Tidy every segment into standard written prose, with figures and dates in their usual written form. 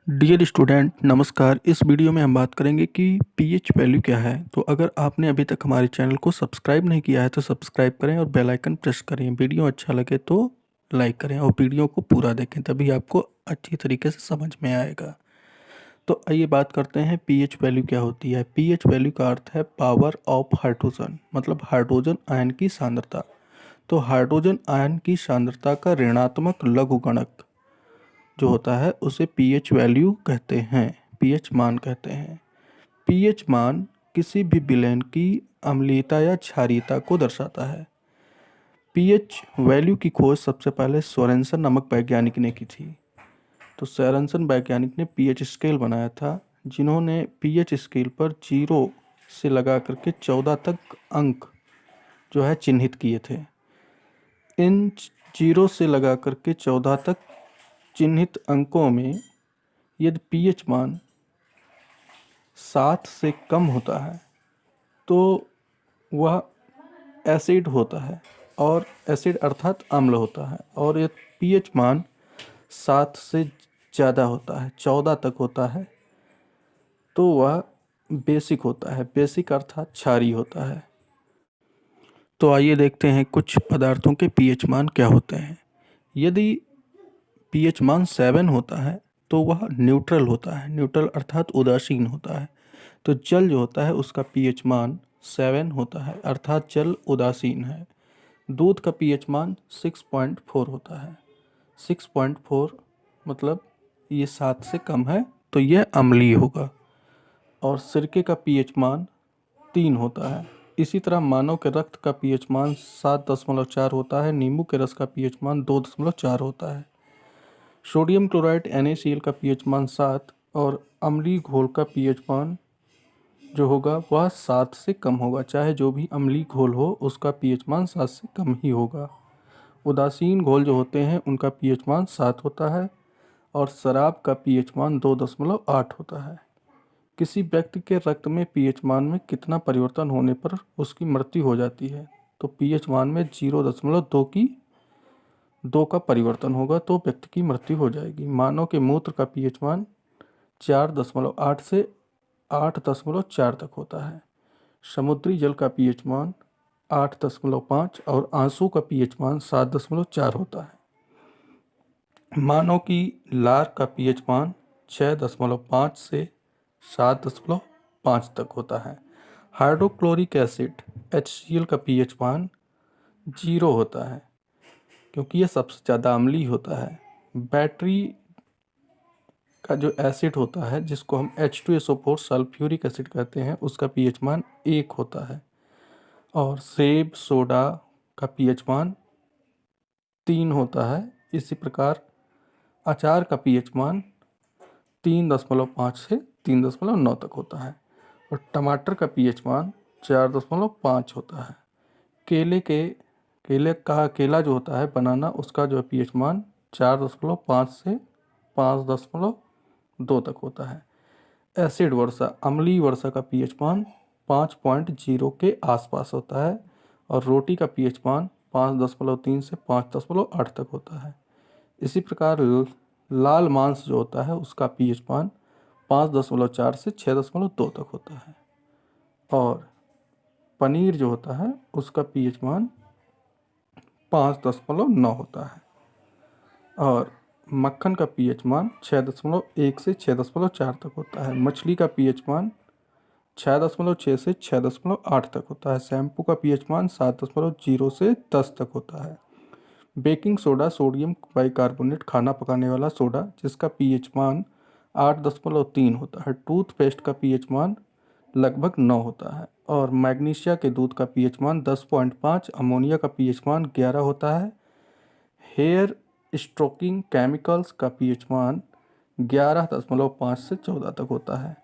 Dear student नमस्कार। इस video में हम बात करेंगे कि पीएच वैल्यू क्या है। तो अगर आपने अभी तक हमारे चैनल को सब्सक्राइब नहीं किया है तो सब्सक्राइब करें और बेल आइकन प्रेस करें। वीडियो अच्छा लगे तो लाइक करें और वीडियो को पूरा देखें, तभी आपको अच्छी तरीके से समझ में आएगा। तो आइए बात करते हैं पीएच वैल्यू क्या होती है। पीएच वैल्यू का अर्थ है पावर ऑफ हाइड्रोजन, मतलब हाइड्रोजन आयन की सांद्रता। तो हाइड्रोजन आयन की सांद्रता का ऋणात्मक लघुगणक जो होता है उसे पीएच वैल्यू कहते हैं, पीएच मान कहते हैं। पीएच मान किसी भी विलयन की अम्लीयता या क्षारीयता को दर्शाता है। पीएच वैल्यू की खोज सबसे पहले सोरेनसन नामक वैज्ञानिक ने की थी। तो सोरेनसन वैज्ञानिक ने पीएच स्केल बनाया था, जिन्होंने पीएच स्केल पर 0 से लगा करके 14 तक अंक जो है चिन्हित किए थे। इन 0 से लगा करके 14 तक चिन्हित अंकों में यदि पीएच मान 7 से कम होता है तो वह एसिड होता है, और एसिड अर्थात अम्ल होता है। और यदि पीएच मान 7 से ज़्यादा होता है, 14 तक होता है, तो वह बेसिक होता है। बेसिक अर्थात क्षारीय होता है। तो आइए देखते हैं कुछ पदार्थों के पीएच मान क्या होते हैं। यदि पीएच मान 7 होता है तो वह न्यूट्रल होता है। न्यूट्रल अर्थात उदासीन होता है। तो जल जो होता है उसका पीएच मान 7 होता है, अर्थात जल उदासीन है। दूध का पीएच मान 6.4 होता है। 6.4 मतलब ये 7 से कम है तो यह अम्लीय होगा। और सिरके का पीएच मान 3 होता है। इसी तरह मानव के रक्त का पीएच मान 7.4 होता है। नींबू के रस का पीएच मान 2.4 होता है। सोडियम क्लोराइड NaCl का पीएच मान 7 और अम्लीय घोल का पीएच मान जो होगा वह 7 से कम होगा। चाहे जो भी अम्लीय घोल हो उसका पीएच मान 7 से कम ही होगा। उदासीन घोल जो होते हैं उनका पीएच मान 7 होता है और शराब का पीएच मान 2.8 होता है। किसी व्यक्ति के रक्त में पीएच मान में कितना परिवर्तन होने पर उसकी मृत्यु हो जाती है? तो पीएच मान में 0.2 का परिवर्तन होगा तो व्यक्ति की मृत्यु हो जाएगी। मानव के मूत्र का पीएच मान 4.8 से 8.4 तक होता है। समुद्री जल का पीएच मान 8.5 और आंसू का पीएच मान 7.4 होता है। मानव की लार का पीएच मान 6.5 से 7.5 तक होता है। हाइड्रोक्लोरिक एसिड HCl का पीएच मान 0 होता है, क्योंकि यह सबसे ज़्यादा अम्लीय होता है। बैटरी का जो एसिड होता है जिसको हम H2SO4 सल्फ्यूरिक एसिड कहते हैं, उसका पीएच मान 1 होता है। और सेब सोडा का पीएच मान 3 होता है। इसी प्रकार अचार का पीएच मान 3.5 से 3.9 तक होता है। और टमाटर का पीएच मान 4.5 होता है। केला जो होता है बनाना, उसका जो पीएच मान 4.5 से 5.2 तक होता है। एसिड वर्षा अम्लीय वर्षा का पीएच मान 5.0 के आसपास होता है। और रोटी का पीएच मान 5.3 से 5.8 तक होता है। इसी प्रकार लाल मांस जो होता है उसका पीएच मान 5.4 से 6.2 तक होता है। और पनीर जो होता है उसका पीएच मान 5.9 होता है। और मक्खन का पीएच मान 6.1 से 6.4 तक होता है। मछली का पीएच मान 6.6 से 6.8 तक होता है। शैम्पू का पीएच मान 7.0 से 10 तक होता है। बेकिंग सोडा सोडियम बाइकार्बोनेट खाना पकाने वाला सोडा, जिसका पीएच मान 8.3 होता है। टूथपेस्ट का पीएच मान लगभग 9 होता है। और मैग्नीशिया के दूध का पीएच मान 10.5, अमोनिया का पीएच मान 11 होता है। हेयर स्ट्रोकिंग केमिकल्स का पीएच मान 11.5 से 14 तक होता है।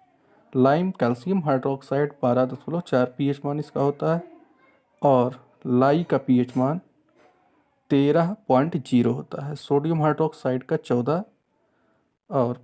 लाइम कैल्शियम हाइड्रोक्साइड 12.4 पीएच मान इसका होता है। और लाई का पीएच मान 13.0 होता है। सोडियम हाइड्रोक्साइड का 14 और